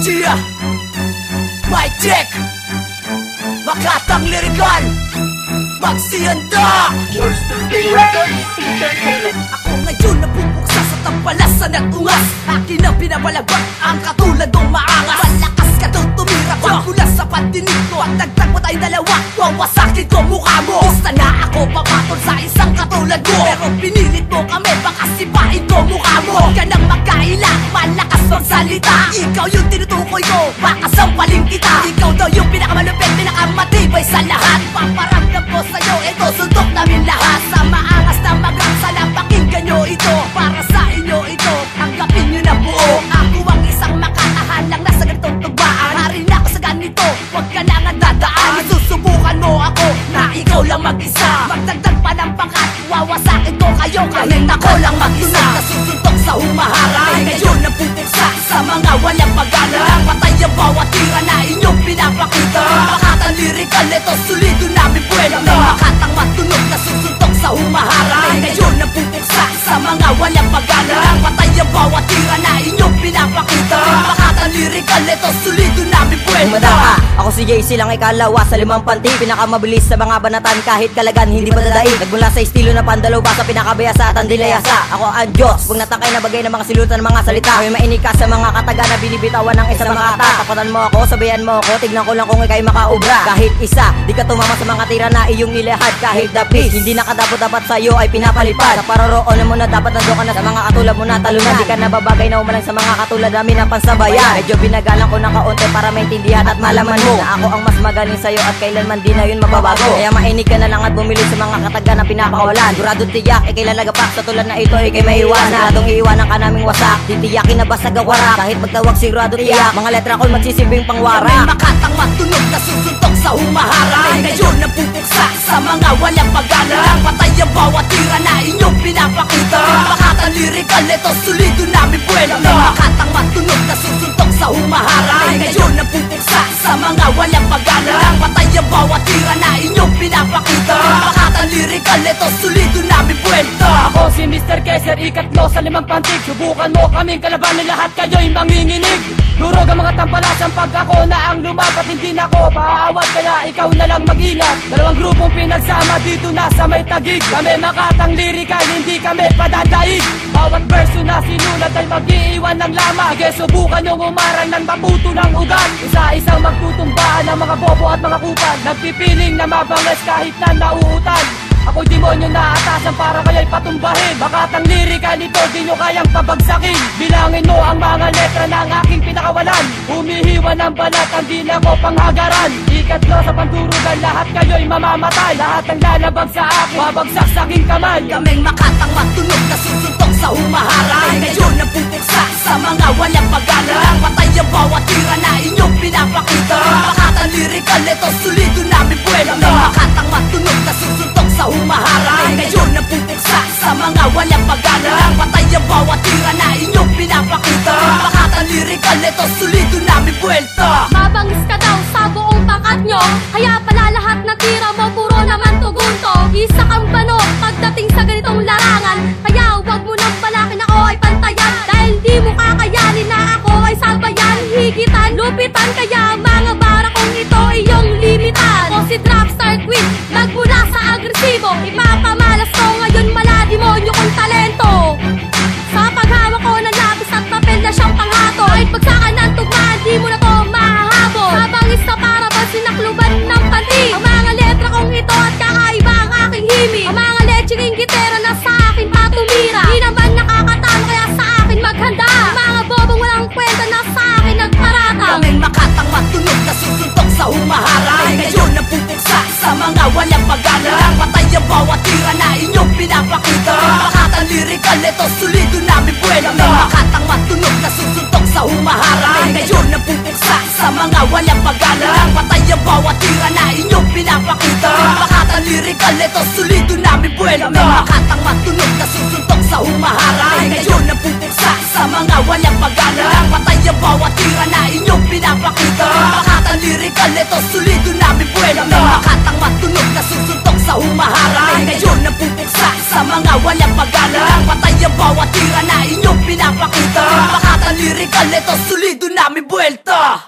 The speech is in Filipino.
Chia Mic check Makatang lirikal Magsiyanda Ako ngayon nabubuksa sa tampalasan at ungas Akin ang pinapalabak ang katulad ng maangas Malakas ka daw tumira pagmula sa pandinig ko At nagtagpo tayong dalawa wawasakin ko mukha mo Gusto na ako papatol sa isang katulad mo Pero pinilit mo kami baka sipain ko mukha mo Huwag ka nang magkaila, malakas magsalita Ikaw yung tinutukoy ko, baka sampaling kita Ikaw daw yung pinakamalupit, pinakamatibay sa lahat Paparamdam ko sa'yo, ito suntok namin lahat Sa maangas na magang sana pakinggan nyo ito Para sa inyo ito, tanggapin nyo na buo Ako ang isang makatahan lang nasa ganitong tugbaan Harin ako sa ganito, huwag ka na nga dadaan Isusubukan mo ako na ikaw lang mag-isa Magdagdag pa ng pangkat, wawasakin ko kayo Kahit ako lang mag-isa Nasusuntok sa humaharap Ay ngayon ang pupuksa sa mga walang pagana Patay ang bawat tira na inyong pinapakita Makatang lirikal, ito sulido namin buwelo Makatang matunog na susuntok sa humaharap Ay ngayon ang pupuksa sa mga walang pagana Patay ang bawat tira na inyong pinapakita Makatang lirikal, ito sulido namin buwelo Ako si JC lang ikalawa sa limang panti Pinakamabilis sa mga banatan kahit kalagan hindi madadaig Nagmula sa estilo na pandalaw ba sa pinakabayasa at ang dilayasa Ako ang Diyos, huwag natakay na bagay ng mga silutan ng mga salita May mainik ka sa mga kataga na binibitawan ng isa mga ata Tapatan mo ako, sabayan mo ako, tignan ko lang kung ikay makaubra Kahit isa, di ka tumama sa mga tira na iyong ilahad Kahit dapis, hindi nakadapat sa'yo ay pinapalipad Sa paroroonan mo na dapat nando ka na sa mga katulad mo na talunan Di ka nababagay na umalang sa mga katulad namin na pansabayan Medyo binagalang ko ng kaunti para maintindihan at malaman mo Na ako ang mas magaling sa'yo at kailanman di na yun mababago Kaya mainig ka na lang at bumili sa mga kataga na pinapakawalan Durado tiyak, ikay lalagapak sa tulad na ito ikay maiwanan Siguradong iiwanan ka naming wasak, titiyakin na basta gawarak Kahit magtawag sigurado tiyak, mga letra ko'y magsisilbing pangwarak May makatang matunog na susuntok sa humaharap Ay ngayon ang pupuksa sa mga walang pagana Patay ang bawat tira na inyong pinapakita Makatang lirikal, ito sulido namin buwelo May makatang matunog na susuntok sa humaharap Ay ngayon ang pupuksa sa mga walang pagana Patay ang bawat tira na inyong pinapakita Makatang lirikal, ito sulido namin buwelo Ako si Mr. Keser, ikatlo sa limang pantig Subukan mo kaming kalabanin, lahat kayo'y manginginig Durog ang mga tampalasan pag ako na ang lumapat Hindi na ako paawat kaya ikaw na lang mag-ingat Dalawang grupong pinagsama dito na sa may tagig Kami makatang lirikal, hindi kami padadaig Bawat verso na sinulat ay mag-iiwan ng lama Sige subukan yung umarang ng maputo ng ugat Isa-isang magtutumbahan ng mga bobo at mga kupan Nagpipiling na mabangas kahit na nauutan Ako'y demonyo na atasan para kaya'y patumbahin Makatang lirika nito di nyo kayang pabagsakin Bilangin mo ang mga letra ng aking pinakawalan Humihiwa ng balat ang dila ko panghagaran Ikatlo sa pandurugan lahat kayo'y mamamatay Lahat ang lalabag sa akin, babagsak sa aking kamay Kaming makatang matunog na susuntok sa humaharap Ay ngayon ang pupuksa sa mga walang pagana Patay ang bawat tira na inyong pinapakita Makatang lirikal, ito sulido namin buwelo May makatang matunog na susuntok sa humaharap Ay ngayon ang pupuksa sa mga walang pagana Patay ang bawat tira na inyong pinapakita Makatang lirikal, ito sulido namin buwelta Mabangis ka daw sa buong pangkat nyo Kaya pala lahat na tira mo puro naman tugunto Isa kang bano pagdating sa ganitong larangan Kaya huwag mo nang balakin ako ay pantayan Dahil di mo kakayanin na ako ay sabayan Higitan, lupitan kaya mga bara kong ito iyong limitan Ako si Dropstar Queen, nagmula sa agresibo Ipapamalas ko ngayon malademonyo kong talento Sa paghawak ko ng lapis at papel na siyang panghato Kahit pagsakan ng tugmaan, di mo na to mahahabol Mabangis na para ba sinakluban ng panty Ang mga letra kong ito at kakaiba ang aking himig Ang mga lecheng inggitera na sa akin patumira Di naman nakakatalo kaya sa akin maghanda Ang mga bobong walang kwenta na sa akin nagparata Kaming makatang matunog na susuntok sa humaharap Ay ngayon ang pupuksa sa mga walang pagana Patay ang bawat tira na inyong pinapakita Makatang lirikal, ito sulido namin buwelo May makatang matunog na susuntok sa humaharap Ay ngayon ang pupuksa sa mga walang pagana Patay ang bawat tira na inyong pinapakita Makatang lirikal, ito sulido namin buwelo May makatang matunog na susuntok sa humaharap Ay ngayon ang pupuksa sa mga walang pagana Patay ang bawat tira na inyong pinapakita Makatang lirikal, ito sulido namin buwelo May makatang matunog na susuntok sa humaharap Ay ngayon ang pupuksa sa mga walang pagana Patay ang bawat tira na inyong pinapakita Makatang lirikal, Eto solido namin buwelta.